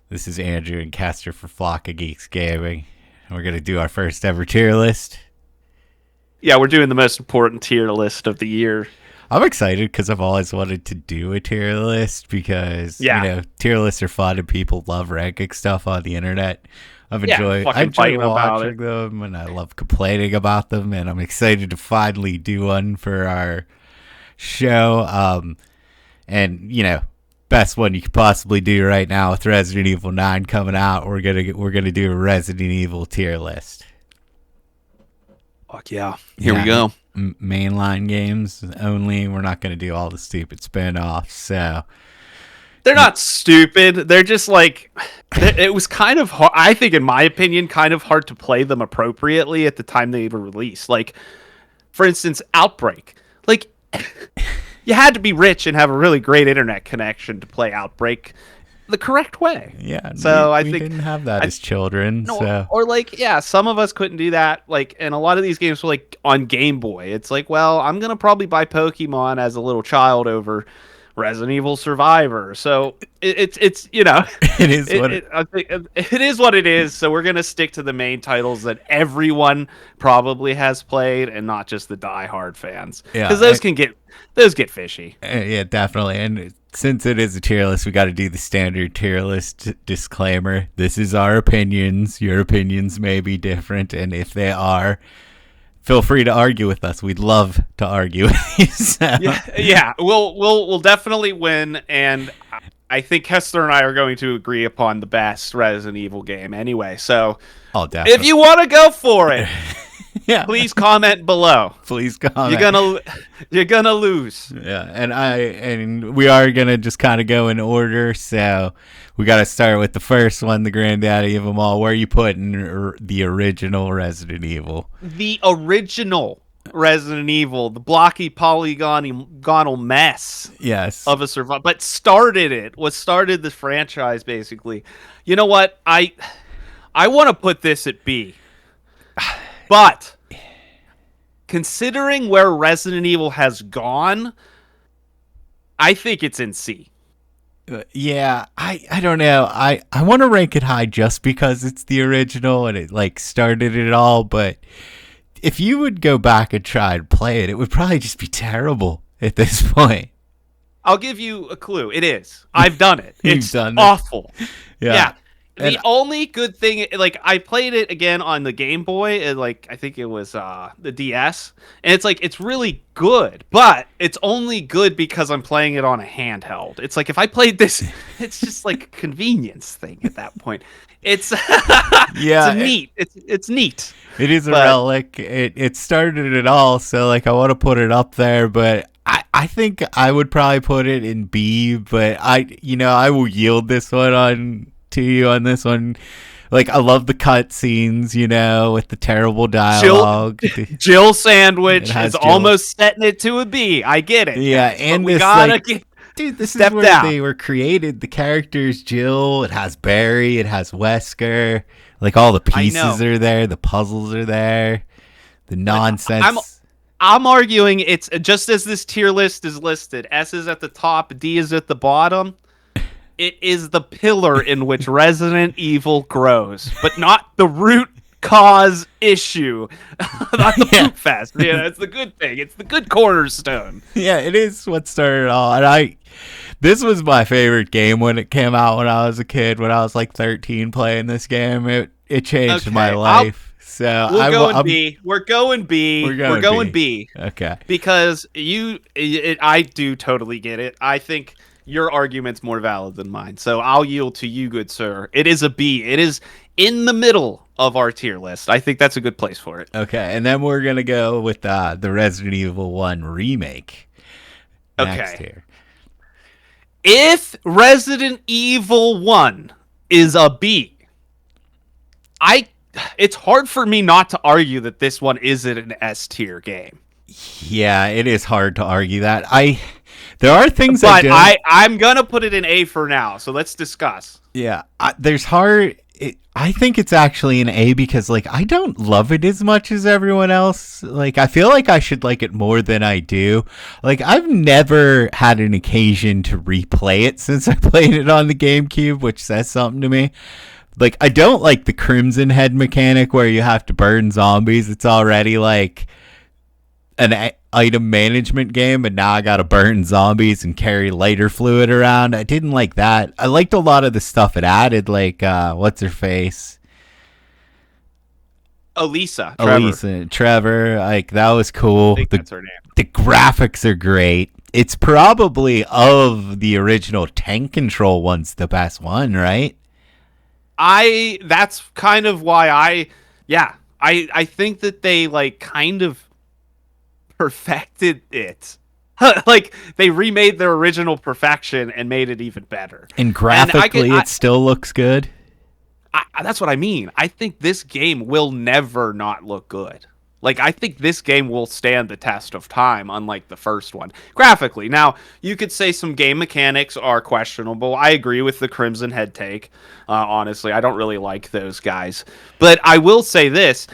This is Andrew and Caster for Flock of Geeks Gaming. We're going to do our first ever tier list. Yeah, we're doing the most important tier list of the year. I'm excited because I've always wanted to do a tier list because, tier lists are fun and people love ranking stuff on the internet. I enjoy watching them and I love complaining about them, and I'm excited to finally do one for our show. Best one you could possibly do right now with Resident Evil 9 coming out. We're gonna do a Resident Evil tier list. Fuck yeah! Here we go. Mainline games only. We're not gonna do all the stupid spin-offs. So they're not stupid. They're just like it was kind of hard, I think, in my opinion, kind of hard to play them appropriately at the time they were released. Like, for instance, Outbreak. Like. You had to be rich and have a really great internet connection to play Outbreak the correct way. Yeah, so we didn't have that as children. Some of us couldn't do that. Like, and a lot of these games were like on Game Boy. It's like, well, I'm gonna probably buy Pokemon as a little child over Resident Evil Survivor. So it's it is it is what it is. So we're gonna stick to the main titles that everyone probably has played, and not just the diehard fans. Yeah, because those get fishy. Yeah, definitely. And since it is a tier list, we got to do the standard tier list disclaimer. This is our opinions. Your opinions may be different, and if they are, feel free to argue with us. We'd love to argue with you. So. Yeah, we'll definitely win, and I think Kessler and I are going to agree upon the best Resident Evil game anyway. So, if you want to go for it, please comment below. Please comment. You're gonna lose. Yeah, and we are gonna just kind of go in order. So we got to start with the first one, the granddaddy of them all. Where are you putting the original Resident Evil? The original Resident Evil, the blocky polygonal mess. Yes. Of a survival, but started the franchise basically. You know what? I want to put this at B. But considering where Resident Evil has gone, I think it's in C. I don't know. I want to rank it high just because it's the original and it like started it all, but if you would go back and try and play it, it would probably just be terrible at this point. I'll give you a clue. It is. I've done it. It's done awful. Yeah. The only good thing, like, I played it again on the Game Boy, and, like, I think it was the DS, and it's like, it's really good, but it's only good because I'm playing it on a handheld. It's like, if I played this, it's just like a convenience thing at that point. It's it's neat. It is a relic. It started it all, so like I want to put it up there, but I think I would probably put it in B, but I will yield this one to you on this one. Like, I love the cutscenes, with the terrible dialogue. Jill Sandwich is almost setting it to a B. I get it. Yeah, and we gotta dude, this is where they were created. The characters, Jill, it has Barry, it has Wesker. Like, all the pieces are there, the puzzles are there, the nonsense. I'm arguing it's just as this tier list is listed. S is at the top, D is at the bottom. It is the pillar in which Resident Evil grows, but not the root cause issue, not the poop fest. It's the good thing. It's the good cornerstone. Yeah, it is what started it all. And this was my favorite game when it came out when I was a kid. When I was like 13 playing this game, it changed my life. We're going B. Okay. Because I do totally get it. I think your argument's more valid than mine. So I'll yield to you, good sir. It is a B. It is in the middle of our tier list. I think that's a good place for it. Okay. And then we're going to go with the Resident Evil 1 remake. Next here. If Resident Evil 1 is a B, it's hard for me not to argue that this one isn't an S tier game. Yeah, it is hard to argue that. There are things I'm gonna put it in A for now. So let's discuss. Yeah, there's hard. I think it's actually an A because, like, I don't love it as much as everyone else. Like, I feel like I should like it more than I do. Like, I've never had an occasion to replay it since I played it on the GameCube, which says something to me. Like, I don't like the Crimson Head mechanic where you have to burn zombies. It's already, like, an item management game, and now I gotta burn zombies and carry lighter fluid around. I didn't like that. I liked a lot of the stuff it added, like what's her face, Trevor. Like, that was cool. That's her name. The graphics are great. It's probably, of the original tank control ones, the best one, right? That's kind of why I think that they, like, kind of perfected it. Like, they remade their original perfection and made it even better. And graphically, it still looks good. That's what I mean. I think this game will never not look good. Like, I think this game will stand the test of time, unlike the first one. Graphically. Now, you could say some game mechanics are questionable. I agree with the Crimson Head take. Honestly, I don't really like those guys. But I will say this.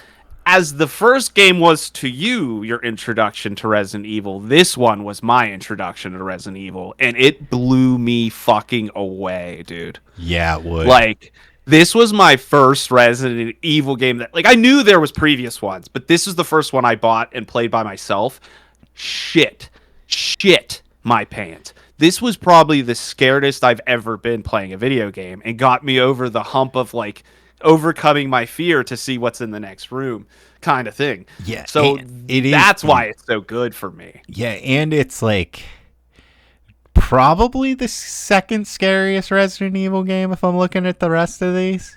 As the first game was to you, your introduction to Resident Evil, this one was my introduction to Resident Evil, and it blew me fucking away, dude. Yeah, it would. Like, this was my first Resident Evil game that, like, I knew there was previous ones, but this is the first one I bought and played by myself. Shit my pants. This was probably the scaredest I've ever been playing a video game, and got me over the hump of, like, overcoming my fear to see what's in the next room, kind of thing. Yeah. So that's why it's so good for me. Yeah, and it's, like, probably the second scariest Resident Evil game if I'm looking at the rest of these.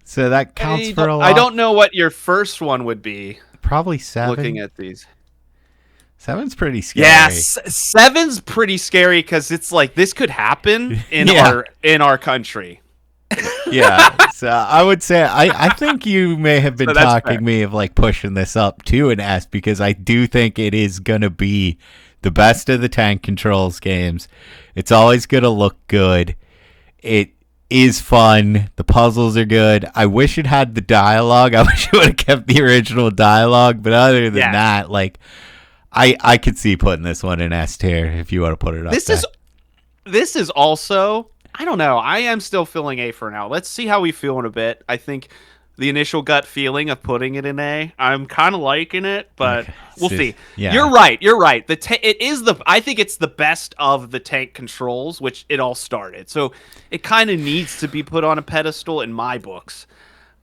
So that counts for a lot. I don't know what your first one would be. Probably 7. Looking at these. 7's pretty scary. Yeah, 7's pretty scary because it's like, this could happen in our country. Yeah, so I would say I think you may have been talking me of, like, pushing this up to an S, because I do think it is gonna be the best of the tank controls games. It's always gonna look good. It is fun. The puzzles are good. I wish it had the dialogue. I wish it would have kept the original dialogue, but other than that, like, I could see putting this one in S tier if you want to put it up. This is also, I don't know. I am still feeling A for now. Let's see how we feel in a bit. I think the initial gut feeling of putting it in A, I'm kind of liking it, but we'll see. Yeah. You're right. I think it's the best of the tank controls, which it all started. So it kind of needs to be put on a pedestal in my books.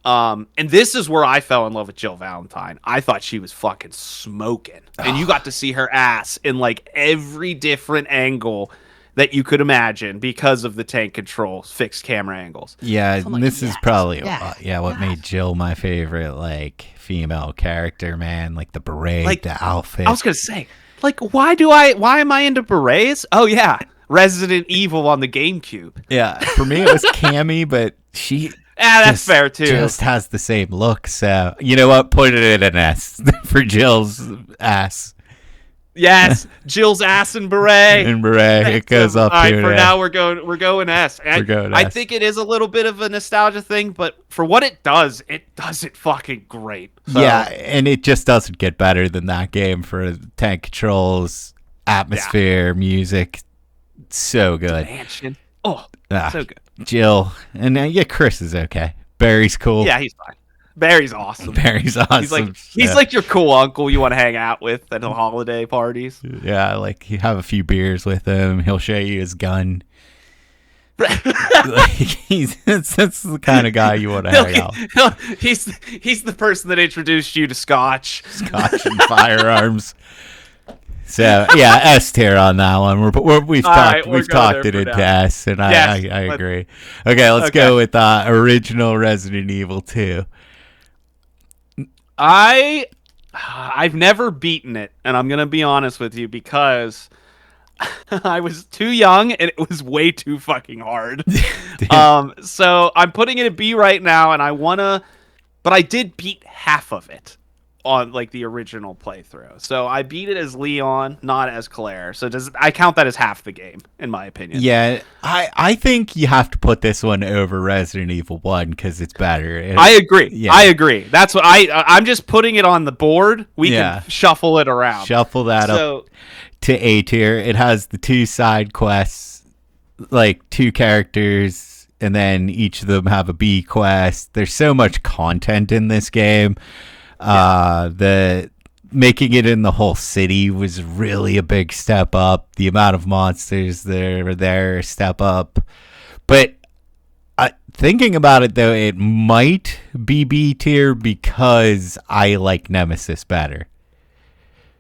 And this is where I fell in love with Jill Valentine. I thought she was fucking smoking. And you got to see her ass in, like, every different angle that you could imagine because of the tank controls, fixed camera angles. Yeah, so like, this is probably what made Jill my favorite, like, female character, man. Like, the beret, like, the outfit. I was gonna say, like, why am I into berets? Oh yeah, Resident Evil on the GameCube. Yeah, for me it was Cammy, but she that's fair too. Just has the same look, so you know what? Put it in an S for Jill's ass. Yes, Jill's ass and beret. It goes up. All right, for now we're going S. I think it is a little bit of a nostalgia thing, but for what it does it fucking great. So. Yeah, and it just doesn't get better than that game for tank controls, atmosphere, music. So good. Mansion. So good. Jill, and Chris is okay. Barry's cool. Yeah, he's fine. Barry's awesome. He's like your cool uncle you want to hang out with at the holiday parties. Yeah, like you have a few beers with him. He'll show you his gun. Like, that's the kind of guy you want to hang out. He's the person that introduced you to Scotch and firearms. So yeah, S tier on that one. We've talked it into S, and I agree. Okay, let's go with original Resident Evil 2. I've never beaten it, and I'm gonna be honest with you because I was too young and it was way too fucking hard. So I'm putting it at B right now, and but I did beat half of it. on like the original playthrough. So I beat it as Leon, not as Claire. So I count that as half the game, in my opinion. Yeah, I think you have to put this one over Resident Evil 1 because it's better. I agree. Yeah. I agree. That's what I'm just putting it on the board. We can shuffle it around. Shuffle that up to A tier. It has the 2 side quests, like 2 characters, and then each of them have a B quest. There's so much content in this game. The making it in the whole city was really a big step up. The amount of monsters that were there, step up. But thinking about it, though, it might be B tier because I like Nemesis better.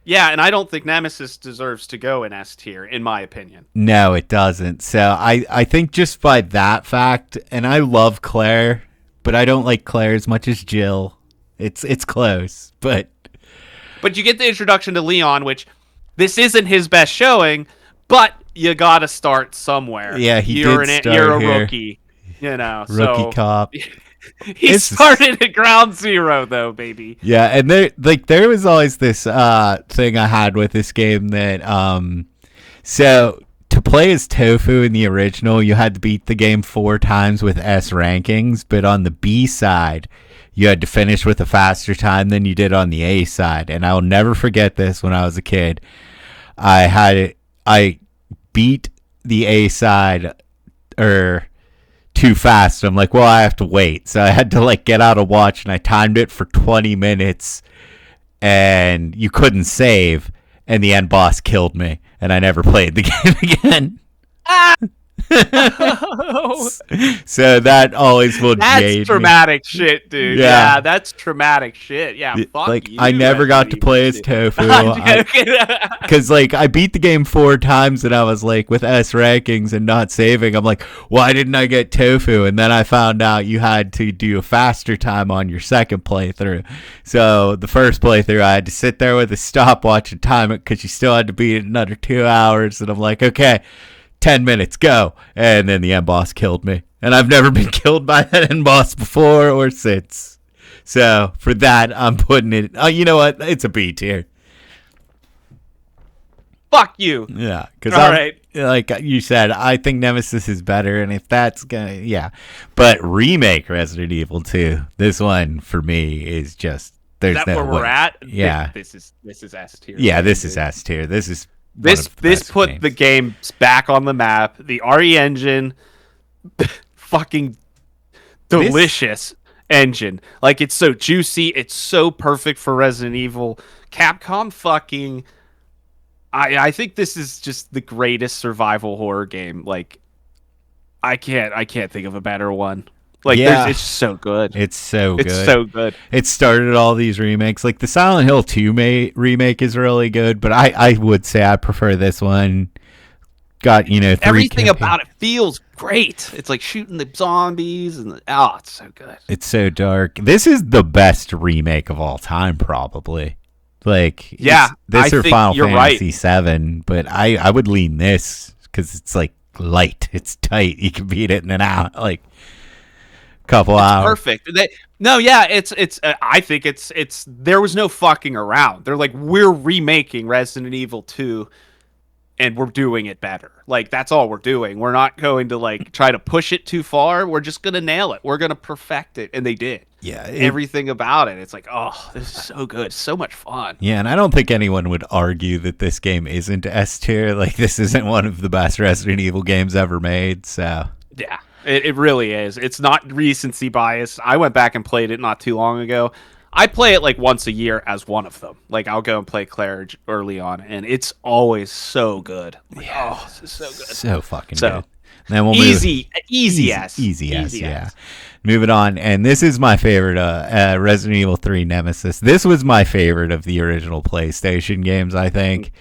Yeah, and I don't think Nemesis deserves to go in S tier, in my opinion. No, it doesn't. So I think just by that fact, and I love Claire, but I don't like Claire as much as Jill. It's close, but you get the introduction to Leon, which this isn't his best showing, but you gotta start somewhere. Yeah, you're a rookie, you know. Rookie cop. He started at ground zero, though, baby. Yeah, and there was always this thing I had with this game that so to play as Tofu in the original, you had to beat the game 4 times with S rankings, but on the B side, you had to finish with a faster time than you did on the A side. And I'll never forget this. When I was a kid, I beat the A side too fast. I'm like, well, I have to wait. So I had to like get out a watch, and I timed it for 20 minutes, and you couldn't save, and the end boss killed me, and I never played the game again. So that always will jade me. That's traumatic shit, dude. Yeah, that's traumatic shit. Yeah, fuck like you. I never got to play as Tofu because like I beat the game 4 times, and I was like, with S rankings and not saving, I'm like, why didn't I get Tofu? And then I found out you had to do a faster time on your second playthrough. So the first playthrough, I had to sit there with a stopwatch and time it because you still had to beat it another 2 hours. And I'm like, okay, 10 minutes, go. And then the end boss killed me. And I've never been killed by that end boss before or since. So for that, I'm putting it, you know what? It's a B tier. Fuck you. Yeah. All right. Like you said, I think Nemesis is better. And if that's gonna, yeah. But remake Resident Evil 2, this one for me is just, there's no way. Is that where we're at? Yeah. This is S tier. Yeah, this is S tier. This put games. The game back on the map. The RE engine, fucking delicious engine. Like, it's so juicy. It's so perfect for Resident Evil. Capcom fucking. I think this is just the greatest survival horror game. Like, I can't think of a better one. Like, it's so good. It's so good. It's so good. It started all these remakes. Like, the Silent Hill 2 remake is really good, but I would say I prefer this one. Got, 3 everything about it feels great. It's like shooting the zombies, and it's so good. It's so dark. This is the best remake of all time, probably. Like, this or Final Fantasy 7, but I would lean this because it's like light. It's tight. You can beat it in an hour. Like, couple hours. Perfect. It's I think it's there was no fucking around. They're like, we're remaking Resident Evil 2 and we're doing it better. Like, that's all we're doing. We're not going to like try to push it too far. We're just going to nail it. We're going to perfect it. And they did. Yeah. Everything about it. It's like, oh, this is so good. So much fun. Yeah, and I don't think anyone would argue that this game isn't S tier. Like, this isn't one of the best Resident Evil games ever made. So yeah. It really is. It's not recency bias. I went back and played it not too long ago. I play it like once a year as one of them. Like, I'll go and play Claire early on, and it's always so good. Like, this is so good. So fucking good. And then we'll easy S. Yeah. Moving on, and this is my favorite Resident Evil 3 Nemesis. This was my favorite of the original PlayStation games, I think.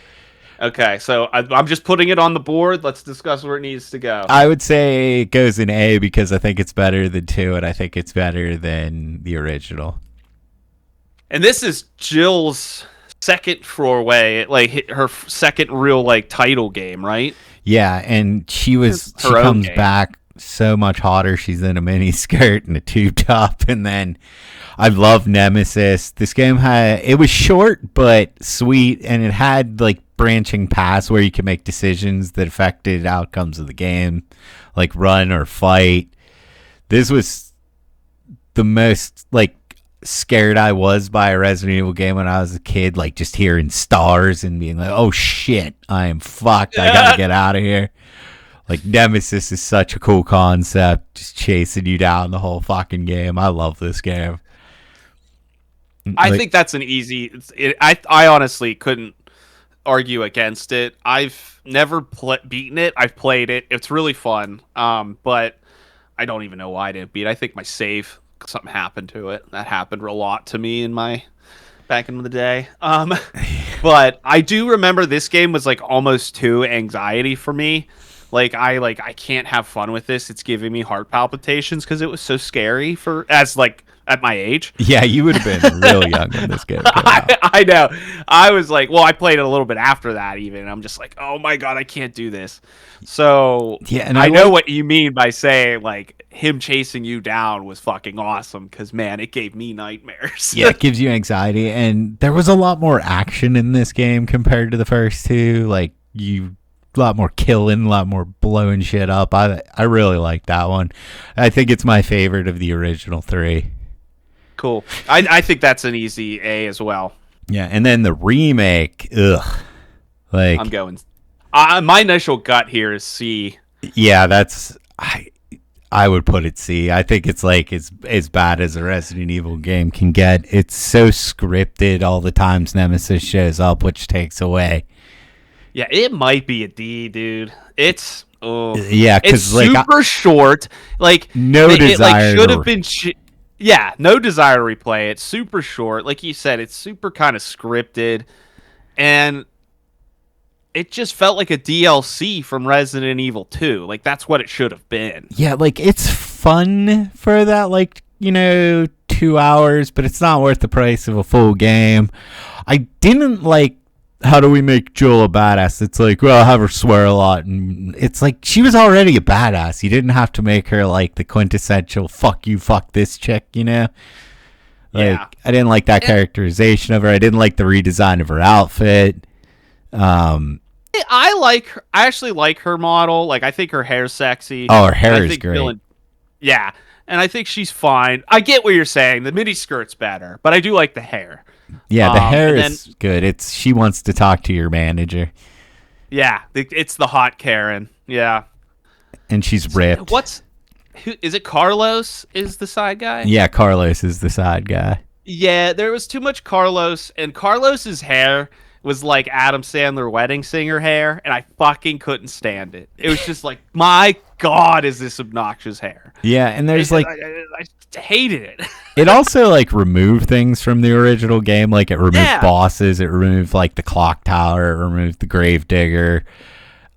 Okay, so I'm just putting it on the board. Let's discuss where it needs to go. I would say it goes in A because I think it's better than 2, and I think it's better than the original. And this is Jill's second foray, like her second real like title game, right? Yeah, and she comes back so much hotter. She's in a mini skirt and a tube top. And then I love Nemesis. This game it was short but sweet, and it had like branching paths where you can make decisions that affected outcomes of the game, like run or fight. This was the most like scared I was by a Resident Evil game when I was a kid, like just hearing stars and being like, oh shit, I am fucked, I gotta get out of here. Like, Nemesis is such a cool concept, just chasing you down the whole fucking game. I love this game. I think that's an easy... I honestly couldn't argue against it. I've never beaten it. I've played it. It's really fun. But I don't even know why I didn't beat it. I think my save... something happened to it. That happened a lot to me back in the day. But I do remember this game was like almost too anxiety for me. I can't have fun with this. It's giving me heart palpitations because it was so scary at my age. Yeah, you would have been real young when this game came out. I know. I was like, well, I played it a little bit after that even. And I'm just like, oh my God, I can't do this. So yeah, and I know what you mean by saying like him chasing you down was fucking awesome because, man, it gave me nightmares. Yeah, it gives you anxiety. And there was a lot more action in this game compared to the first two. Like, a lot more killing, a lot more blowing shit up. I really like that one. I think it's my favorite of the original three. Cool. I think that's an easy A as well. Yeah, and then the remake, ugh. Like, I'm going... my initial gut here is C. Yeah, that's... I would put it C. I think it's like as bad as a Resident Evil game can get. It's so scripted all the times Nemesis shows up, which takes away. Yeah, it might be a D, dude. It's because like super short. Like no desire. It should have been. Yeah, no desire to replay it. Super short, like you said. It's super kind of scripted, and it just felt like a DLC from Resident Evil 2. Like that's what it should have been. Yeah, like it's fun for that, 2 hours, but it's not worth the price of a full game. I didn't like. How do we make Jill a badass? It's like, well, have her swear a lot. And it's like, she was already a badass. You didn't have to make her like the quintessential fuck you, fuck this chick, you know? Like, I didn't like that characterization of her. I didn't like the redesign of her outfit. I actually like her model. Like, I think her hair's sexy. Oh, her hair is great. Yeah. And I think she's fine. I get what you're saying. The mini skirt's better, but I do like the hair. Yeah, the hair is good. She wants to talk to your manager. Yeah, it's the hot Karen. Yeah, and she's ripped. Who is it? Carlos is the side guy. Yeah, Carlos is the side guy. Yeah, there was too much Carlos, and Carlos's hair was like Adam Sandler wedding singer hair, and I fucking couldn't stand it. It was just like, my God, is this obnoxious hair? Yeah, and there's I hated it. It also removed things from the original game. Like, it removed bosses, it removed the clock tower, it removed the gravedigger.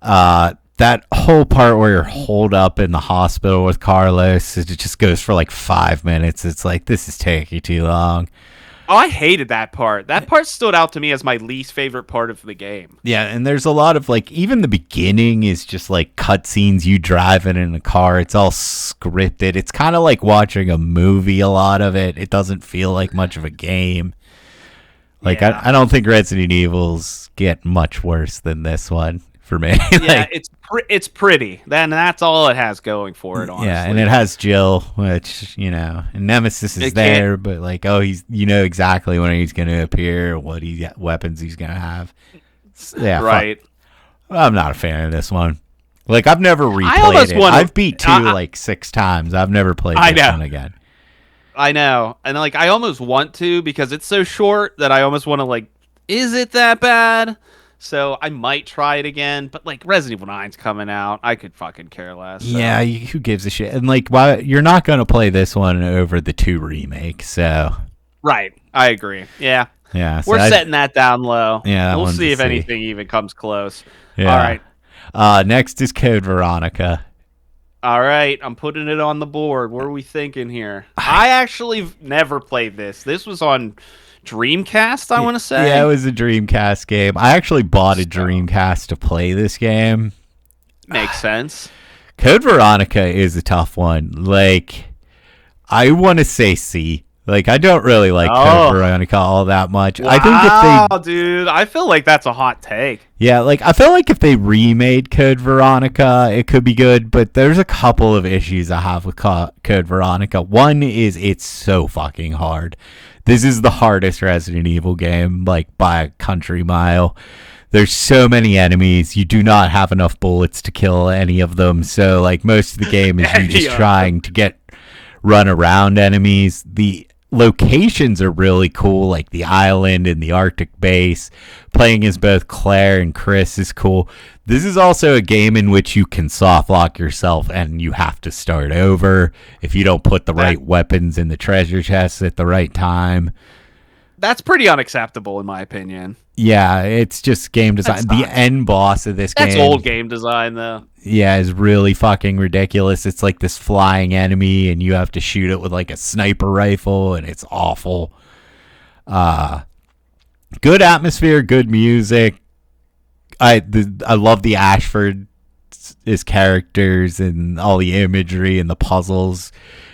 That whole part where you're holed up in the hospital with Carlos, it just goes for 5 minutes. It's like, this is taking too long. Oh, I hated that part. That part stood out to me as my least favorite part of the game. Yeah, and there's a lot of even the beginning is just cutscenes, you driving in a car. It's all scripted. It's kind of like watching a movie, a lot of it. It doesn't feel like much of a game. I don't think Resident Evils get much worse than this one for me. Yeah, it's pretty. That's all it has going for it, honestly. Yeah, and it has Jill, which, and Nemesis is there, but he's, exactly when he's going to appear, what weapons he's going to have. Yeah, right. I'm not a fan of this one. I've never replayed it. I've beat 2 6 times. I've never played this one again. I know. And I almost want to, because it's so short that I almost want to is it that bad? So I might try it again, but Resident Evil 9's coming out. I could fucking care less. So. Yeah, who gives a shit? And why you're not going to play this one over the 2 remake, so. Right. I agree. Yeah. Yeah. So we're setting that down low. Yeah. We'll see if anything even comes close. Yeah. All right. Next is Code Veronica. All right. I'm putting it on the board. What are we thinking here? I actually never played this. This was on Dreamcast, I want to say. Yeah, it was a Dreamcast game. I actually bought a Dreamcast to play this game. Makes sense. Code Veronica is a tough one. Like, I want to say C. Like, I don't really like Code Veronica all that much. Wow, I think if dude, I feel like that's a hot take. Yeah, like, I feel like if they remade Code Veronica, it could be good, but there's a couple of issues I have with Code Veronica. One is it's so fucking hard. This is the hardest Resident Evil game, like, by a country mile. There's so many enemies. You do not have enough bullets to kill any of them. So, like, most of the game is you just trying to run around enemies. The locations are really cool, like the island and the Arctic base. Playing as both Claire and Chris is cool. This is also a game in which you can soft lock yourself and you have to start over if you don't put the right weapons in the treasure chests at the right time. That's pretty unacceptable, in my opinion. Yeah, it's just game design. The end boss of this game. That's old game design, though. Yeah, is really fucking ridiculous. It's like this flying enemy, and you have to shoot it with like a sniper rifle, and it's awful. Good atmosphere, good music. I love the Ashford his characters and all the imagery and the puzzles.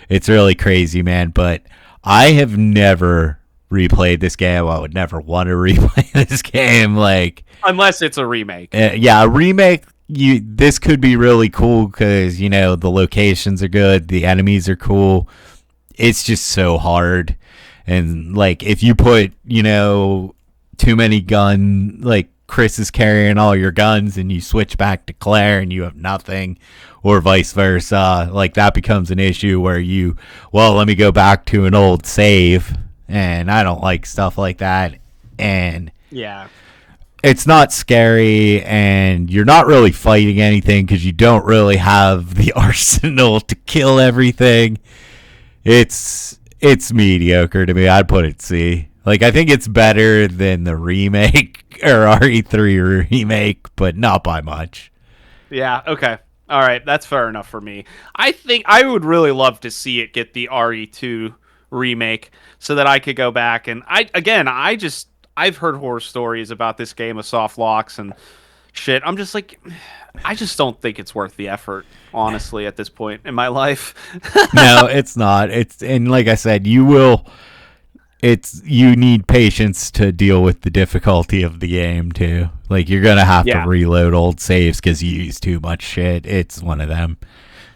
It's really crazy, man. But I have never replayed this game. I would never want to replay this game, like unless it's a remake. Yeah, a remake. This could be really cool because the locations are good, the enemies are cool. It's just so hard, and like if you put too many like Chris is carrying all your guns and you switch back to Claire and you have nothing, or vice versa, like that becomes an issue where let me go back to an old save. And I don't like stuff like that. And yeah, it's not scary, and you're not really fighting anything because you don't really have the arsenal to kill everything. It's mediocre to me. I'd put it C. Like, I think it's better than the remake or RE3 remake, but not by much. Yeah, okay. All right, that's fair enough for me. I think I would really love to see it get the RE2 remake so that I could go back and I've heard horror stories about this game of soft locks and shit. I'm just like, I just don't think it's worth the effort, honestly, at this point in my life. No, it's not. And like I said, you need patience to deal with the difficulty of the game too. Like, you're gonna have to reload old saves because you use too much shit. It's one of them.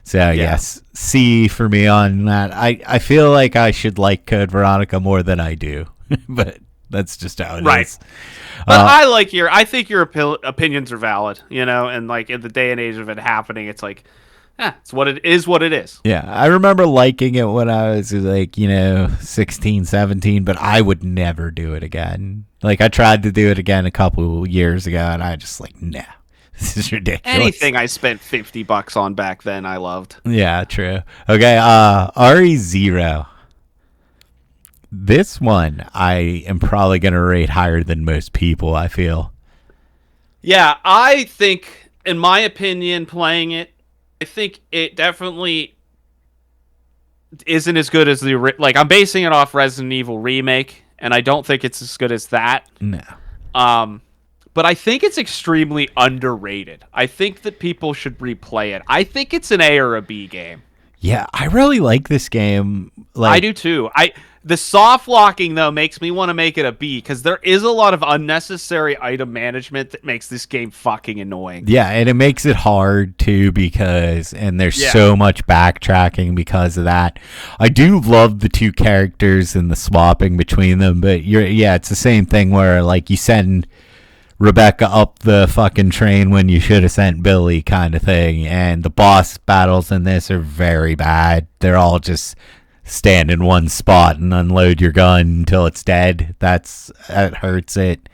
So, yes, C for me on that. I feel like I should like Code Veronica more than I do, but that's just how it is. But I think your opinions are valid, and like in the day and age of it happening, it's like, it's what it is. Yeah, I remember liking it when I was like, 16, 17, but I would never do it again. Like, I tried to do it again a couple years ago, and I just like, nah. This is ridiculous. Anything I spent $50 on back then, I loved. Yeah, true. Okay, RE0. This one, I am probably going to rate higher than most people, I feel. Yeah, I think, in my opinion, playing it, I think it definitely isn't as good as like, I'm basing it off Resident Evil Remake, and I don't think it's as good as that. No. But I think it's extremely underrated. I think that people should replay it. I think it's an A or a B game. Yeah, I really like this game. I do too. The soft locking, though, makes me want to make it a B because there is a lot of unnecessary item management that makes this game fucking annoying. Yeah, and it makes it hard too and there's so much backtracking because of that. I do love the two characters and the swapping between them, but it's the same thing where like you send Rebecca up the fucking train when you should have sent Billy, kind of thing. And the boss battles in this are very bad. They're all just stand in one spot and unload your gun until it's dead. That hurts it.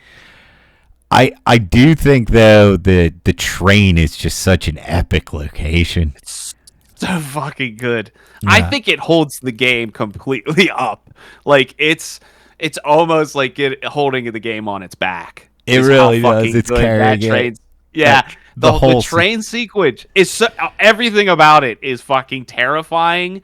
I do think though the train is just such an epic location. It's so fucking good. Yeah. I think it holds the game completely up. Like it's almost like it holding the game on its back. It really does. It's carrying it. Yeah, the whole train sequence is everything about it is fucking terrifying.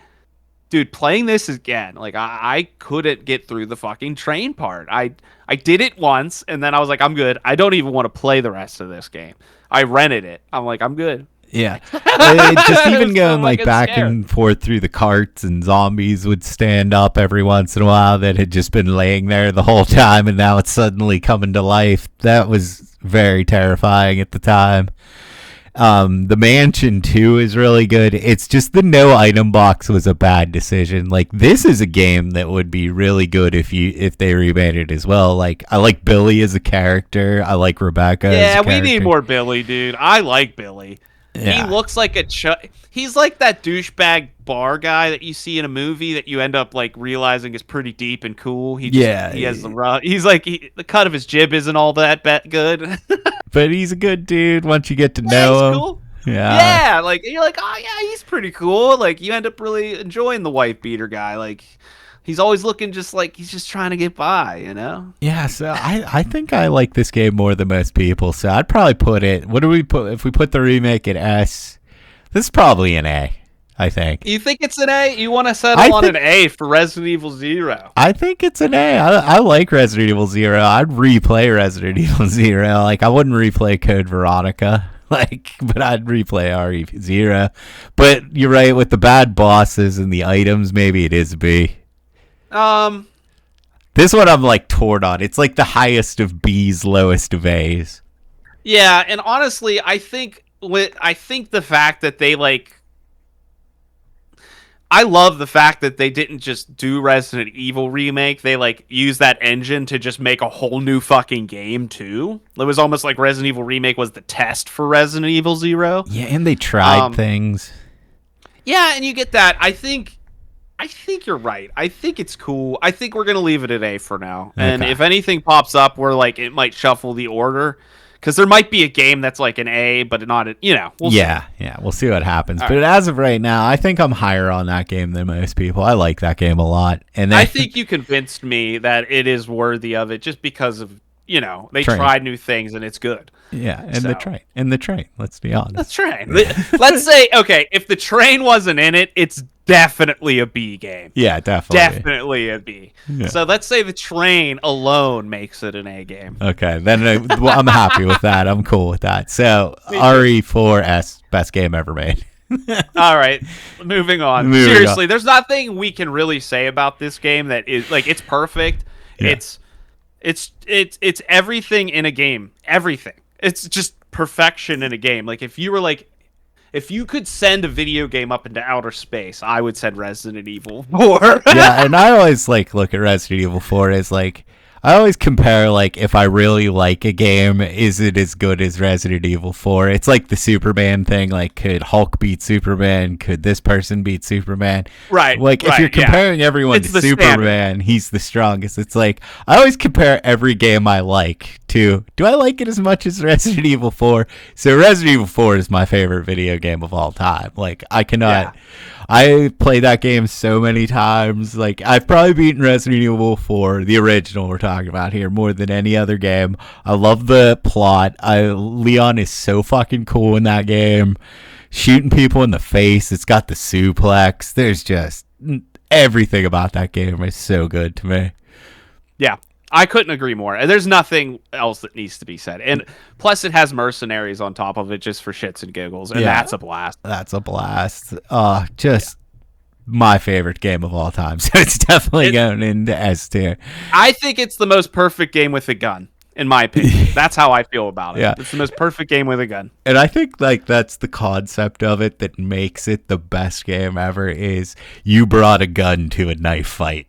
Dude, playing this again, like I couldn't get through the fucking train part. I did it once and then I was like, I'm good. I don't even want to play the rest of this game. I rented it. I'm like, I'm good. Yeah. Just even going like back and forth through the carts, and zombies would stand up every once in a while that had just been laying there the whole time, and now it's suddenly coming to life. That was very terrifying at the time. The mansion too is really good. It's just the no item box was a bad decision. Like, this is a game that would be really good if they remade it as well. Like, I like Billy as a character. I like Rebecca. Yeah, we need more Billy, dude. I like Billy. Yeah. He looks like he's like that douchebag bar guy that you see in a movie that you end up like realizing is pretty deep and cool. He has the he's like the cut of his jib isn't all that good. But he's a good dude once you get to know him. Cool. Yeah, like you're like, oh yeah, he's pretty cool. Like you end up really enjoying the wife beater guy. Like he's always looking just like he's just trying to get by, you know? Yeah, so I think I like this game more than most people. So I'd probably put it. What do we put if we put the remake at S? This is probably an A. I think. You think it's an A? You want to settle on an A for Resident Evil 0? I think it's an A. I like Resident Evil 0. I'd replay Resident Evil 0. Like, I wouldn't replay Code Veronica. Like, but I'd replay RE0. But you're right, with the bad bosses and the items, maybe it is a B. This one I'm like torn on. It's like the highest of B's, lowest of A's. Yeah, and honestly, I think the fact that they like I love the fact that they didn't just do Resident Evil remake. They like use that engine to just make a whole new fucking game too. It was almost like Resident Evil remake was the test for Resident Evil 0. Yeah, and they tried things. Yeah, and you get that. I think you're right. I think it's cool. I think we're going to leave it at A for now. Okay. And if anything pops up where like it might shuffle the order, because there might be a game that's like an A, but not we'll see. Yeah, we'll see what happens. All but right. As of right now, I think I'm higher on that game than most people. I like that game a lot. And I think you convinced me that it is worthy of it just because of, they tried new things and it's good. Yeah, and the train. Let's be honest. The train. Let's say, okay, if the train wasn't in it, it's definitely a B game. Yeah, definitely. Definitely a B. Yeah. So let's say the train alone makes it an A game. Okay, then I'm happy with that. I'm cool with that. So RE4S, best game ever made. All right, moving on. Seriously, there's nothing we can really say about this game that is like it's perfect. Yeah. It's everything in a game. Everything. It's just perfection in a game. Like if you could send a video game up into outer space, I would send Resident Evil 4. Yeah, and I always look at Resident Evil 4 as like I always compare, like, if I really like a game, is it as good as Resident Evil 4? It's like the Superman thing. Like, could Hulk beat Superman? Could this person beat Superman? Right. Like, if you're comparing everyone to Superman, standard. He's the strongest. It's like, I always compare every game I like to, do I like it as much as Resident Evil 4? So Resident Evil 4 is my favorite video game of all time. Like, I cannot... Yeah. I played that game so many times. Like, I've probably beaten Resident Evil 4, the original we're talking about here, more than any other game. I love the plot. Leon is so fucking cool in that game. Shooting people in the face. It's got the suplex. There's just everything about that game is so good to me. Yeah. I couldn't agree more. There's nothing else that needs to be said. And plus it has mercenaries on top of it just for shits and giggles. And that's a blast. That's a blast. My favorite game of all time. So it's definitely going into S tier. I think it's the most perfect game with a gun, in my opinion. That's how I feel about it. Yeah. It's the most perfect game with a gun. And I think like that's the concept of it that makes it the best game ever is you brought a gun to a knife fight.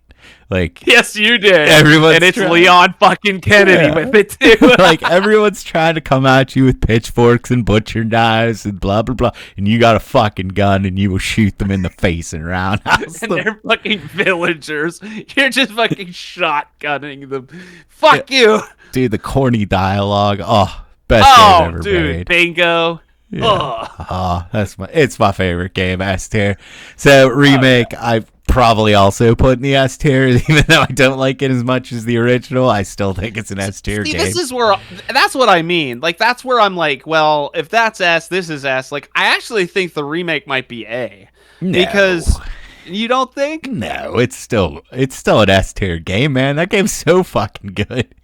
Like, yes, you did. And it's Leon fucking Kennedy with it too. Like everyone's trying to come at you with pitchforks and butcher knives and blah blah blah, and you got a fucking gun and you will shoot them in the face and roundhouse and they're fucking villagers. You're just fucking shotgunning them. Fuck you, dude. The corny dialogue. Oh, best game ever made. Bingo. Yeah. It's my favorite game, S tier. So remake, I probably also put in the S tier, even though I don't like it as much as the original. I still think it's an S tier game. This is where that's what I mean. Like that's where I'm like, well, if that's S, this is S. Like I actually think the remake might be A. No. Because you don't think? No, it's still an S tier game, man. That game's so fucking good.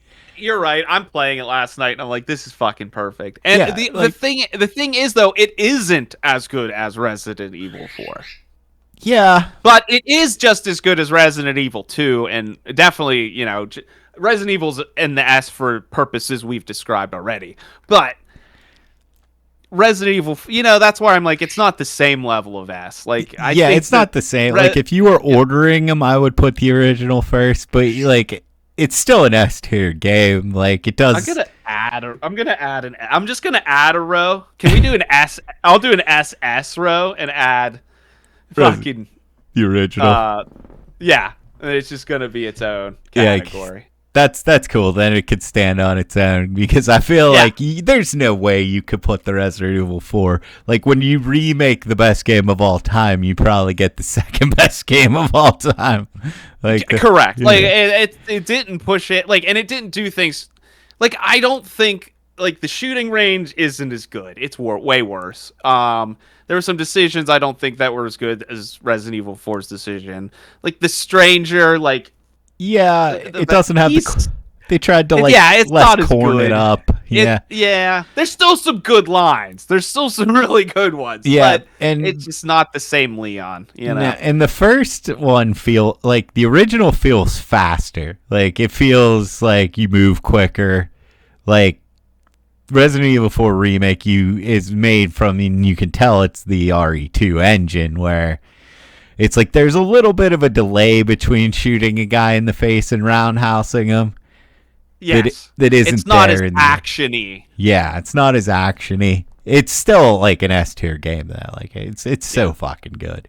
you're right. I'm playing it last night, and I'm like, this is fucking perfect. And the thing is, though, it isn't as good as Resident Evil 4. Yeah, but it is just as good as Resident Evil 2, and definitely, Resident Evil's in the S for purposes we've described already. But Resident Evil, that's why I'm like, it's not the same level of S. Like, I think it's not the same. Like, if you were ordering them, I would put the original first, but like, it's still an S tier game. Like, it does. I'm just gonna add a row. Can we do an S? I'll do an SS row and add fucking the original. Yeah, it's just gonna be its own category. Yeah, that's cool. Then it could stand on its own, because I feel like there's no way you could put the Resident Evil 4. Like, when you remake the best game of all time, you probably get the second best game of all time. Like, correct. Like, it didn't push it. Like, and it didn't do things. Like, I don't think like the shooting range isn't as good. It's way worse. There were some decisions I don't think that were as good as Resident Evil 4's decision. Like the stranger, like it doesn't have they tried to it's not as corn good. It up. There's still some good lines. There's still some really good ones. Yeah, but it's just not the same Leon. And the first one the original feels faster. Like, it feels like you move quicker. Like, Resident Evil 4 Remake is made from, and you can tell it's the RE2 engine, where it's like there's a little bit of a delay between shooting a guy in the face and roundhousing him. Yes. That isn't it's not there as action-y. Yeah, it's not as action-y. It's still like an S tier game though. Like, it's so fucking good.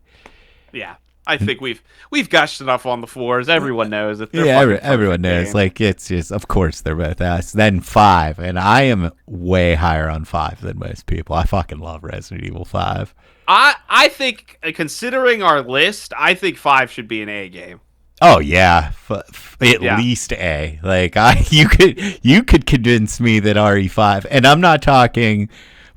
Yeah. I think we've gushed enough on the 4s. Everyone knows that they're everyone knows. Game. Like, it's just, of course they're both S. Then 5, and I am way higher on 5 than most people. I fucking love Resident Evil 5. I think, considering our list, I think 5 should be an A game. Oh yeah, at least A. Like, you could convince me that RE5, and I'm not talking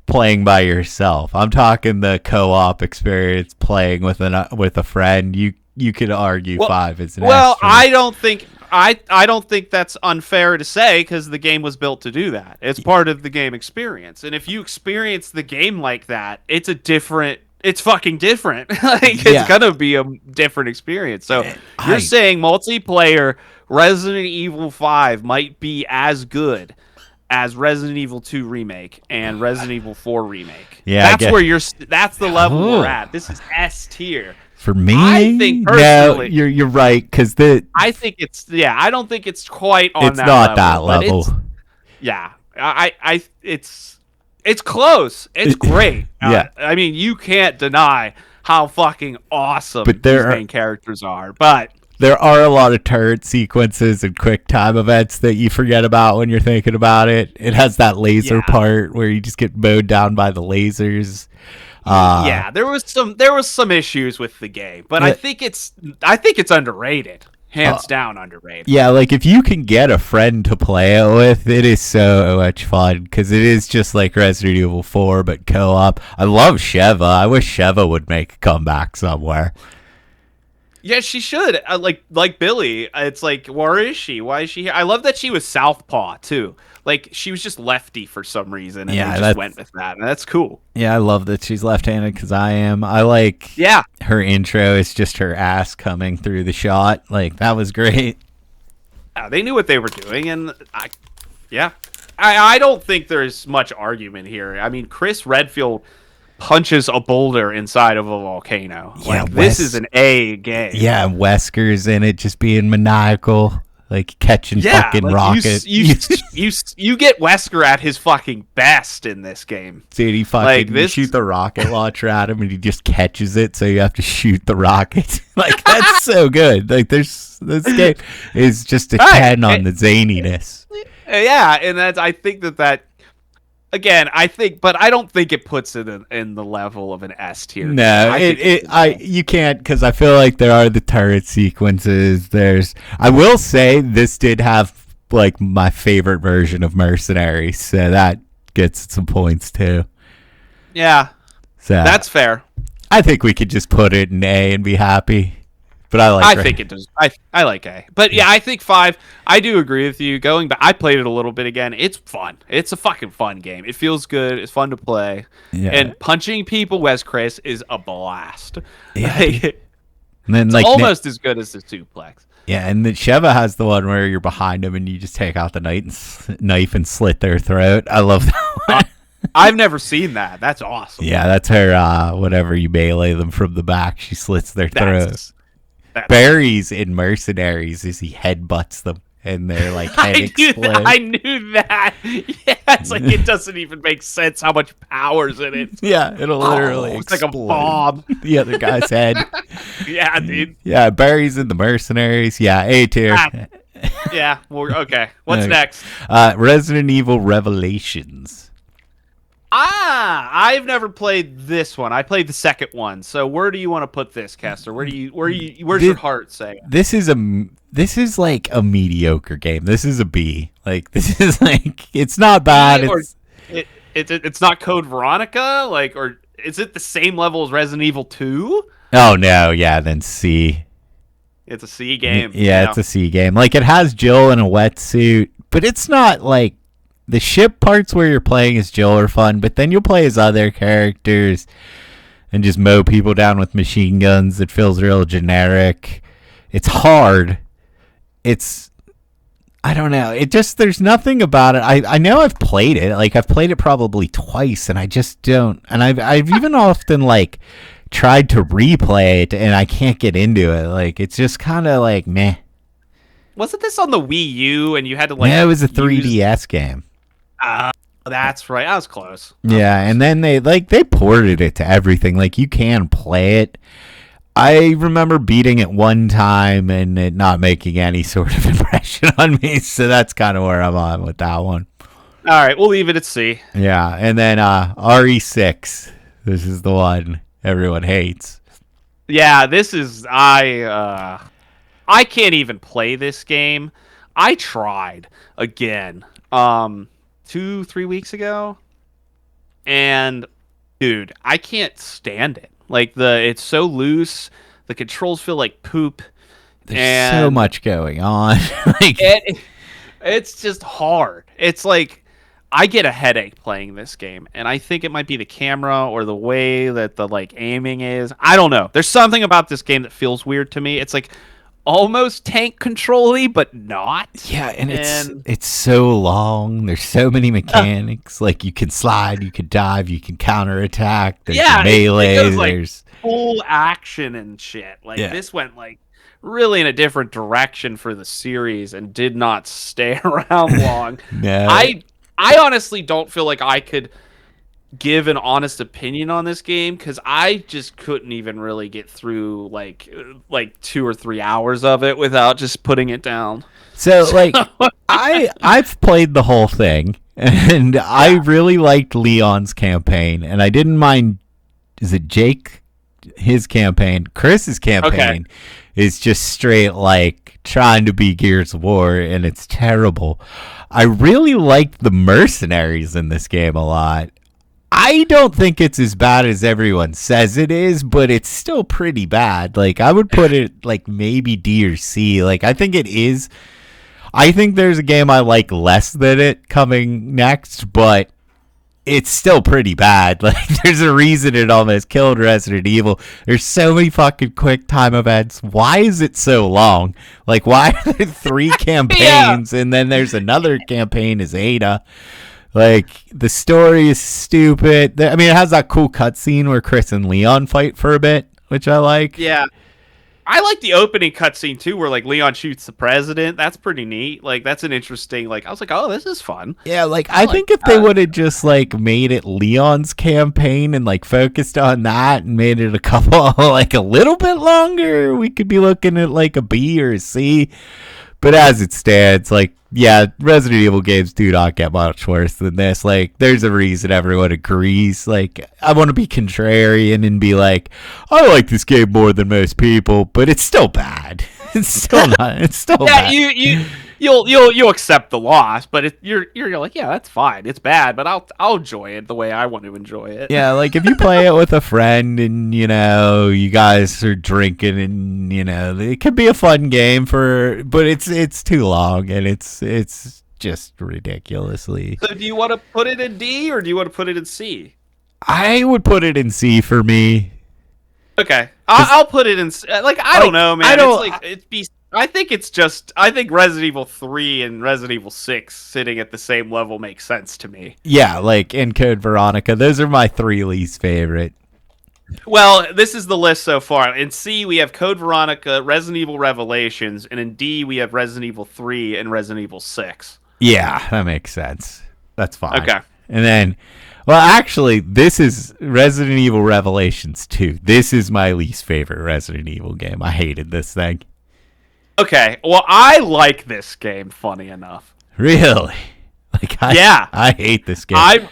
playing by yourself. I'm talking the co-op experience, playing with a friend. You could argue 5 is an S. Well, I don't think that's unfair to say, because the game was built to do that. It's part of the game experience, and if you experience the game like that, it's fucking different. It's gonna be a different experience. So you're saying multiplayer Resident Evil 5 might be as good as Resident Evil 2 Remake and Resident Evil 4 Remake. Yeah, that's the level we're at. This is S tier. For me, I think personally, no, you're right, because I think I don't think it's quite on that level. It's not that level. It's close. It's great. I mean, you can't deny how fucking awesome these main characters are, but there are a lot of turret sequences and quick time events that you forget about when you're thinking about it. It has that laser part where you just get mowed down by the lasers. There was some issues with the game, but I think it's underrated. Hands down underrated. Yeah, like, if you can get a friend to play it with, it is so much fun, because it is just like Resident Evil 4, but co-op. I love Sheva. I wish Sheva would make a comeback somewhere. Yeah, she should. Like Billy. It's like, where is she? Why is she here? I love that she was Southpaw, too. Like, she was just lefty for some reason, and they just went with that, and that's cool. Yeah, I love that she's left-handed, because I am. I like her intro is just her ass coming through the shot. Like, that was great. They knew what they were doing, and I don't think there's much argument here. I mean, Chris Redfield punches a boulder inside of a volcano. This is an A game. Yeah, Wesker's in it, just being maniacal. Like, catching fucking rockets. You get Wesker at his fucking best in this game. Dude, he fucking you shoot the rocket launcher at him and he just catches it, so you have to shoot the rocket. Like, that's so good. Like, this game is just a 10 on the zaniness. Yeah, and I think that again, but I don't think it puts it in the level of an S tier. No, you can't, because I feel like there are the turret sequences. I will say this did have like my favorite version of Mercenaries, so that gets some points too. Yeah, so that's fair. I think we could just put it in A and be happy. But I think it does. I like A. But yeah, I think 5. I do agree with you. Going back, I played it a little bit again. It's fun. It's a fucking fun game. It feels good. It's fun to play. Yeah. And punching people, Wes Chris, is a blast. Yeah. And then, it's almost as good as the suplex. Yeah, and the Sheva has the one where you're behind them and you just take out the knife and slit their throat. I love that one. I've never seen that. That's awesome. Yeah, that's her. Whenever you melee them from the back, she slits their throat. Barry's in Mercenaries is he headbutts them and they're like head explodes. I knew that. Yeah, it's like it doesn't even make sense how much power's in it. Yeah, it'll literally it's like a bomb. The other guy's head. Yeah, dude. Yeah, Barry's in the Mercenaries. Yeah, A tier. Yeah, well, okay. What's next? Resident Evil Revelations. I've never played this one. I played the second one. So where do you want to put this, Kester? Where's your heart saying? This is like a mediocre game. This is a B. Like this is like it's not bad. It's not Code Veronica. Like, or is it the same level as Resident Evil 2? Oh no, yeah, then C. It's a C game. Yeah, it's a C game. Like it has Jill in a wetsuit, but it's not like. The ship parts where you're playing as Jill are fun, but then you'll play as other characters and just mow people down with machine guns. It feels real generic. It's hard. I don't know. There's nothing about it. I know I've played it. Like I've played it probably twice and I just don't. And I've even often like tried to replay it and I can't get into it. Like it's just kind of like meh. Wasn't this on the Wii U and you had to like? Yeah, it was a 3DS game. That's right. I was close. Yeah, and then they ported it to everything. Like you can play it. I remember beating it one time and it not making any sort of impression on me. So that's kind of where I'm on with that one. All right, we'll leave it at C. Yeah, and then RE6. This is the one everyone hates. Yeah, this is I can't even play this game. I tried again. 2-3 weeks ago, and dude, I can't stand it. Like it's so loose, the controls feel like poop. There's so much going on. It's just hard. It's like I get a headache playing this game, and I think it might be the camera or the way that the like aiming is. I don't know. There's something about this game that feels weird to me. It's like almost tank control-y, but not. Yeah, and it's so long. There's so many mechanics. Like you can slide, you can dive, you can counterattack. There's melee. It goes, like, there's full action and shit. Like this went like really in a different direction for the series and did not stay around long. No. I honestly don't feel like I could give an honest opinion on this game because I just couldn't even really get through like 2 or 3 hours of it without just putting it down. So like I've played the whole thing and I really liked Leon's campaign and I didn't mind. Is it Jake? His campaign, Chris's campaign is just straight like trying to be Gears of War and it's terrible. I really liked the mercenaries in this game a lot. I don't think it's as bad as everyone says it is, but it's still pretty bad. Like, I would put it, like, maybe D or C. Like, I think it is. I think there's a game I like less than it coming next, but it's still pretty bad. Like, there's a reason it almost killed Resident Evil. There's so many fucking quick time events. Why is it so long? Like, why are there 3 campaigns, and then there's another campaign as Ada? Like, the story is stupid. I mean, it has that cool cutscene where Chris and Leon fight for a bit, which I like. Yeah. I like the opening cutscene, too, where, like, Leon shoots the president. That's pretty neat. Like, that's an interesting, like, I was like, oh, this is fun. Yeah, like, I think if they would have just, like, made it Leon's campaign and, like, focused on that and made it like, a little bit longer, we could be looking at, like, a B or a C. But as it stands, like, yeah, Resident Evil games do not get much worse than this. Like, there's a reason everyone agrees. Like, I want to be contrarian and be like, I like this game more than most people, but it's still bad. It's still not. It's still bad. you'll accept the loss, but you're like, yeah, that's fine. It's bad, but I'll enjoy it the way I want to enjoy it. Yeah, like if you play it with a friend and you guys are drinking and it could be a fun game but it's too long and it's just ridiculously. So do you want to put it in D or do you want to put it in C? I would put it in C for me. Okay, I'll put it in. I don't know, man. I don't. I think Resident Evil 3 and Resident Evil 6 sitting at the same level makes sense to me. Yeah, like in Code Veronica, those are my 3 least favorite. Well, this is the list so far. In C, we have Code Veronica, Resident Evil Revelations, and in D, we have Resident Evil 3 and Resident Evil 6. Yeah, that makes sense. That's fine. Okay. And then, well, actually, this is Resident Evil Revelations 2. This is my least favorite Resident Evil game. I hated this thing. Okay, well, I like this game, funny enough. Really? I hate this game.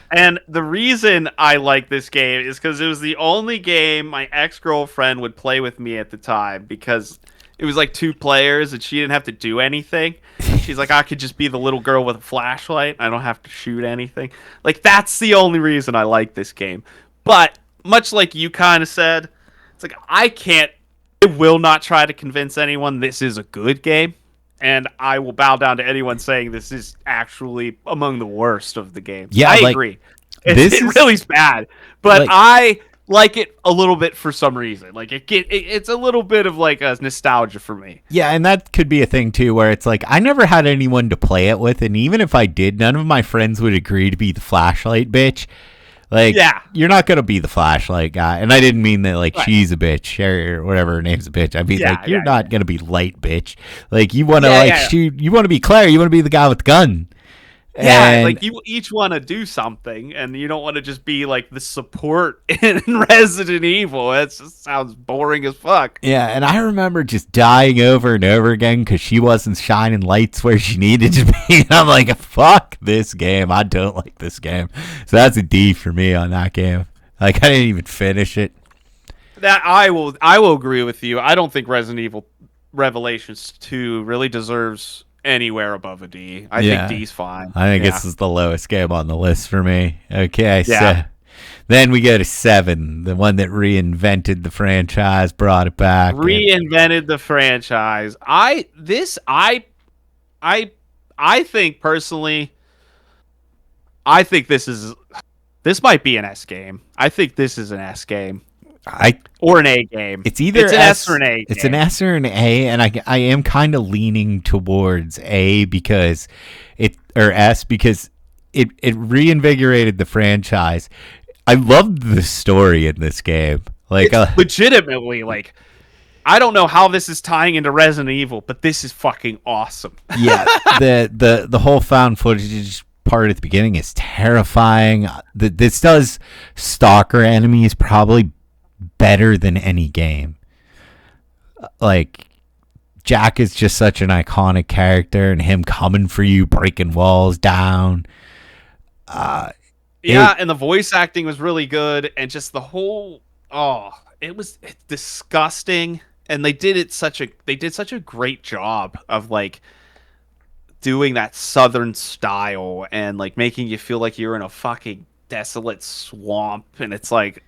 And the reason I like this game is because it was the only game my ex-girlfriend would play with me at the time because it was like 2 players and she didn't have to do anything. She's like, I could just be the little girl with a flashlight. I don't have to shoot anything. Like, that's the only reason I like this game. But, much like you kind of said, it's like, I will not try to convince anyone this is a good game. And I will bow down to anyone saying this is actually among the worst of the games. Yeah, I agree. It really is bad. But I like it a little bit for some reason. Like it's a little bit of like a nostalgia for me. Yeah, and that could be a thing too where it's like I never had anyone to play it with, and even if I did, none of my friends would agree to be the flashlight bitch. Like, yeah. You're not going to be the flashlight guy. And I didn't mean that, like, she's a bitch or whatever, her name's a bitch. I mean, you're not going to be light bitch. Like, you want to, shoot, you want to be Claire. You want to be the guy with the gun. Yeah, and like, you each want to do something, and you don't want to just be, like, the support in Resident Evil. It just sounds boring as fuck. Yeah, and I remember just dying over and over again because she wasn't shining lights where she needed to be. And I'm like, fuck this game. I don't like this game. So that's a D for me on that game. Like, I didn't even finish it. That I will agree with you. I don't think Resident Evil Revelations 2 really deserves anywhere above a D. I think D's fine. I think this is the lowest game on the list for me. Okay, so then we go to 7, the one that reinvented the franchise, brought it back. Reinvented the franchise. I think personally, this might be an S game. I think this is an S game. Or an A game. It's either an S or an A. It's an S or an A, and I am kind of leaning towards A because it reinvigorated the franchise. I loved the story in this game. Like, legitimately, like, I don't know how this is tying into Resident Evil, but this is fucking awesome. Yeah, the whole found footage part at the beginning is terrifying. This does stalker enemies probably better than any game. Like, Jack is just such an iconic character, and him coming for you, breaking walls down. And the voice acting was really good, and just the whole it's disgusting, and they did such a great job of like doing that southern style and like making you feel like you're in a fucking desolate swamp, and it's like,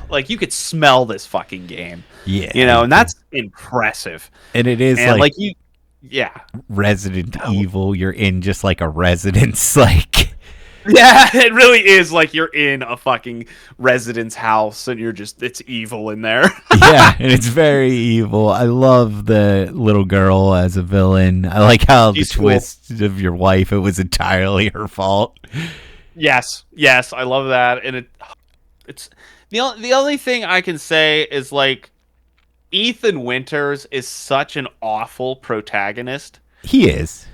like you could smell this fucking game. Yeah. And that's impressive. And it is Resident Oh. Evil, you're in just like a residence, like. Yeah, it really is like you're in a fucking residence house and it's evil in there. Yeah, and it's very evil. I love the little girl as a villain. I like how the twist of your wife, it was entirely her fault. Yes, I love that. And it's the only thing I can say is like Ethan Winters is such an awful protagonist. He is.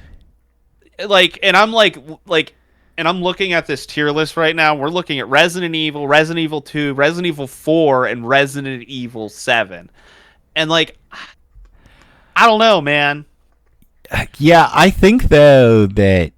Like, and I'm and I'm looking at this tier list right now. We're looking at Resident Evil, Resident Evil 2, Resident Evil 4, and Resident Evil 7. And like, I don't know, man. Yeah, I think though that.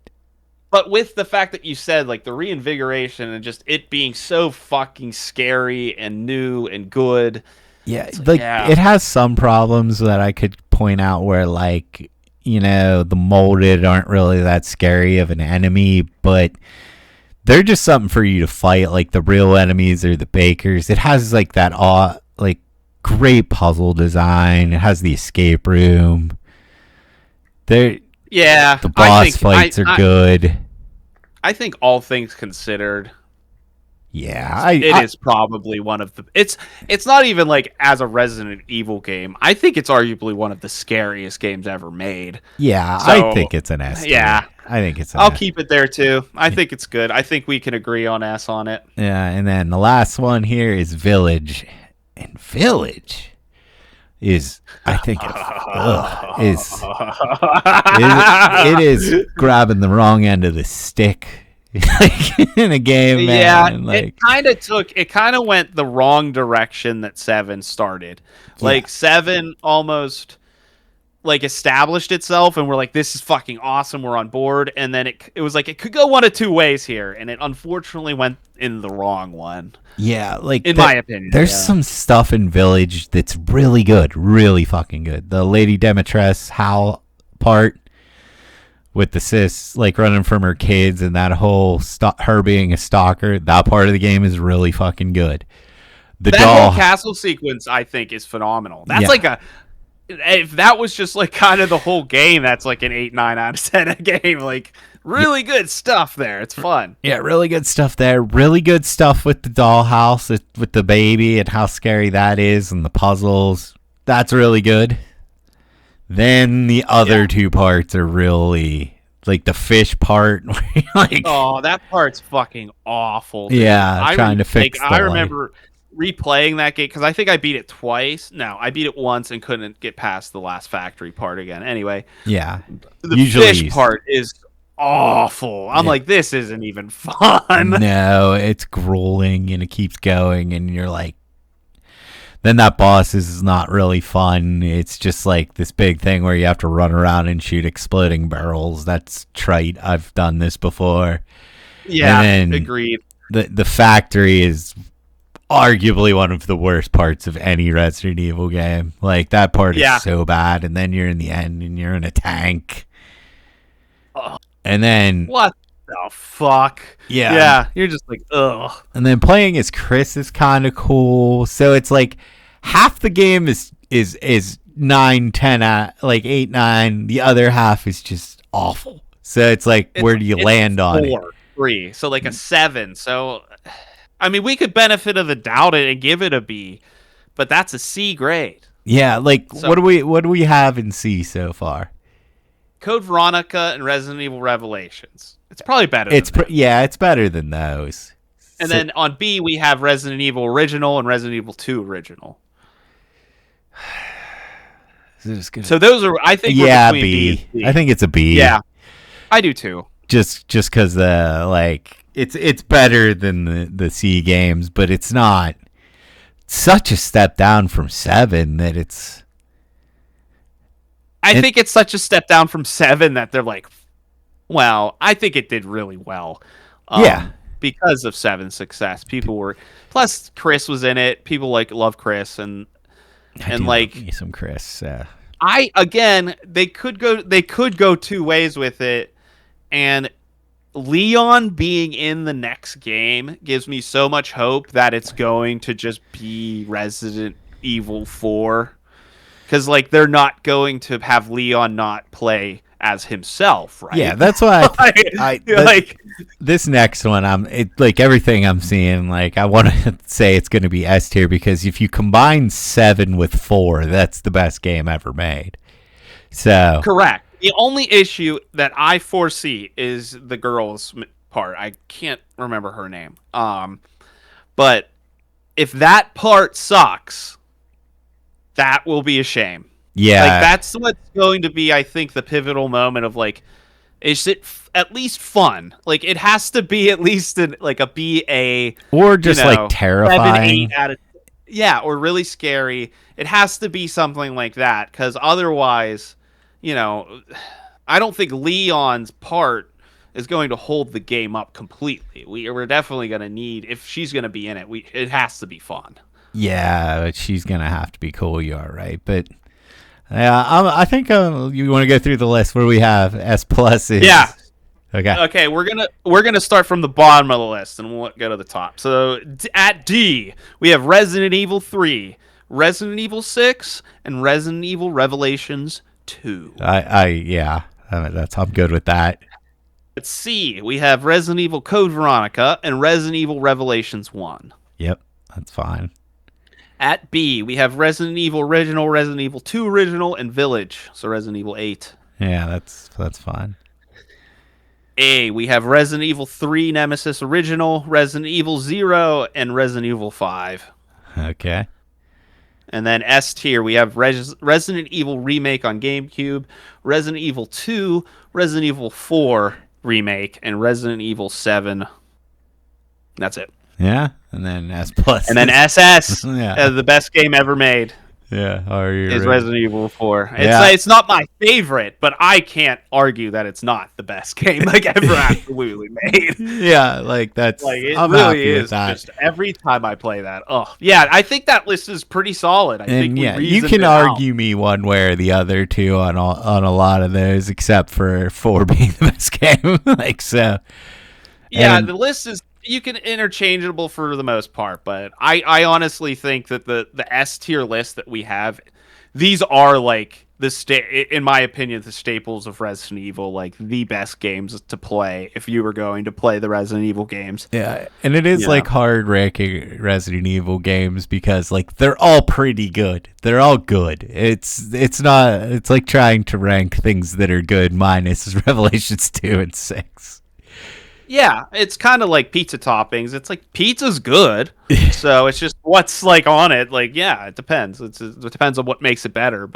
But with the fact that you said like the reinvigoration and just it being so fucking scary and new and good. Yeah, it has some problems that I could point out where like the molded aren't really that scary of an enemy, but they're just something for you to fight. Like the real enemies are the bakers. It has like that great puzzle design. It has the escape room. The boss fights are good. I think all things considered, yeah, it is probably one of the. It's not even like as a Resident Evil game. I think it's arguably one of the scariest games ever made. Yeah, so, I think it's an S. Yeah, I think it's. I'll keep it there too. I think it's good. I think we can agree on S on it. Yeah, and then the last one here is Village, and Village is, I think, it is grabbing the wrong end of the stick. Like in a game, man. It kind of went the wrong direction that 7 started. Like 7 almost like established itself, and we're like, this is fucking awesome, we're on board. And then it was like it could go one of two ways here, and it unfortunately went in the wrong one. Yeah, like in my opinion, there's some stuff in Village that's really good, really fucking good. The Lady Demetress Howl part. With the sis like running from her kids and that whole her being a stalker, that part of the game is really fucking good. That whole castle sequence, I think, is phenomenal. That's like if that was just like kind of the whole game, that's like an 8, 9 out of 10 a game. Like really good stuff there. It's fun. Yeah, really good stuff there. Really good stuff with the dollhouse, with the baby and how scary that is, and the puzzles. That's really good. Then the other two parts are really like the fish part. Like, oh, that part's fucking awful. Dude. Yeah, trying to fix. I remember replaying that game because I think I beat it twice. No, I beat it once and couldn't get past the last factory part again. Anyway, yeah, the fish part is awful. I'm like, this isn't even fun. No, it's grueling and it keeps going, and you're like. Then that boss is not really fun. It's just like this big thing where you have to run around and shoot exploding barrels. That's trite. I've done this before. Yeah, agreed. The factory is arguably one of the worst parts of any Resident Evil game. Like that part is so bad. And then you're in the end and you're in a tank. And then what the fuck? Yeah, you're just like, ugh. And then playing as Chris is kind of cool. So it's like half the game is 9, 10, like 8, 9. The other half is just awful. So it's like, where do you land on 4, 3. So like a 7. So, I mean, we could benefit of the doubt it and give it a B, but that's a C grade. Yeah, like so, what do we have in C so far? Code Veronica and Resident Evil Revelations. It's probably better. It's better than those. And then on B we have Resident Evil Original and Resident Evil 2 Original. So those are, I think, we're between B and C. I think it's a B. Yeah, I do too. Just because like it's better than the C games, but it's not such a step down from 7 that it's. I think it's such a step down from 7 that they're like, well, I think it did really well. Because of 7's success. People were, plus Chris was in it. People love Chris and like love me some Chris. They could go two ways with it, and Leon being in the next game gives me so much hope that it's going to just be Resident Evil 4. Because, like, they're not going to have Leon not play as himself, right? Yeah, that's why this next one, like everything I'm seeing, like I want to say it's going to be S tier because if you combine 7 with 4, that's the best game ever made. So correct. The only issue that I foresee is the girl's part. I can't remember her name. But if that part sucks, that will be a shame. Yeah. Like, that's what's going to be, I think, the pivotal moment of, like, is it at least fun? Like, it has to be at least a BA. Or just, like, terrifying. 7, 8 out of, yeah, or really scary. It has to be something like that, because otherwise, I don't think Leon's part is going to hold the game up completely. We're definitely going to need, if she's going to be in it, it has to be fun. Yeah, but she's going to have to be cool, you are right. But Yeah, I think you want to go through the list where we have S pluses. Yeah. Okay, we're gonna start from the bottom of the list and we'll go to the top. So at D, we have Resident Evil 3, Resident Evil 6, and Resident Evil Revelations 2. I'm good with that. At C, we have Resident Evil Code Veronica and Resident Evil Revelations 1. Yep, that's fine. At B, we have Resident Evil Original, Resident Evil 2 Original, and Village. So Resident Evil 8. Yeah, that's fine. A, we have Resident Evil 3 Nemesis Original, Resident Evil 0, and Resident Evil 5. Okay. And then S tier, we have Resident Evil Remake on GameCube, Resident Evil 2, Resident Evil 4 Remake, and Resident Evil 7. That's it. Yeah, and then S plus. And then SS, the best game ever made. Yeah, is Resident Evil 4. It's not my favorite, but I can't argue that it's not the best game ever absolutely made. Yeah, that's I'm really is. Just every time I play that, I think that list is pretty solid. I think you can argue me one way or the other too on a lot of those, except for 4 being the best game. So. Yeah, the list is. You can interchangeable for the most part, but I honestly think that the S tier list that we have, these are in my opinion, the staples of Resident Evil, the best games to play if you were going to play the Resident Evil games. Yeah, and it is hard ranking Resident Evil games because they're all pretty good. They're all good. It's like trying to rank things that are good minus Revelations 2 and 6. Yeah, it's kind of like pizza toppings. It's pizza's good, so it's just what's on it. It depends. It depends on what makes it better.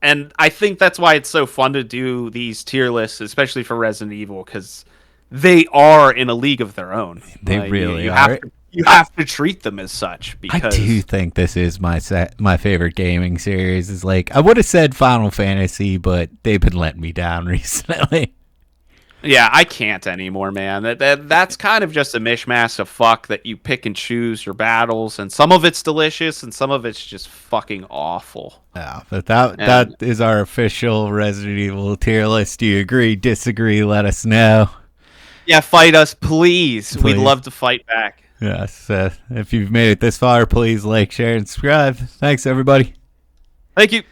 And I think that's why it's so fun to do these tier lists, especially for Resident Evil, because they are in a league of their own. They really are. You have to treat them as such. Because I do think this is my favorite gaming series. Is I would have said Final Fantasy, but they've been letting me down recently. Yeah, I can't anymore, man. That's kind of just a mishmash of fuck that you pick and choose your battles, and some of it's delicious, and some of it's just fucking awful. Yeah, but that is our official Resident Evil tier list. Do you agree, disagree? Let us know. Yeah, fight us, please. We'd love to fight back. Yes, if you've made it this far, please like, share, and subscribe. Thanks, everybody. Thank you.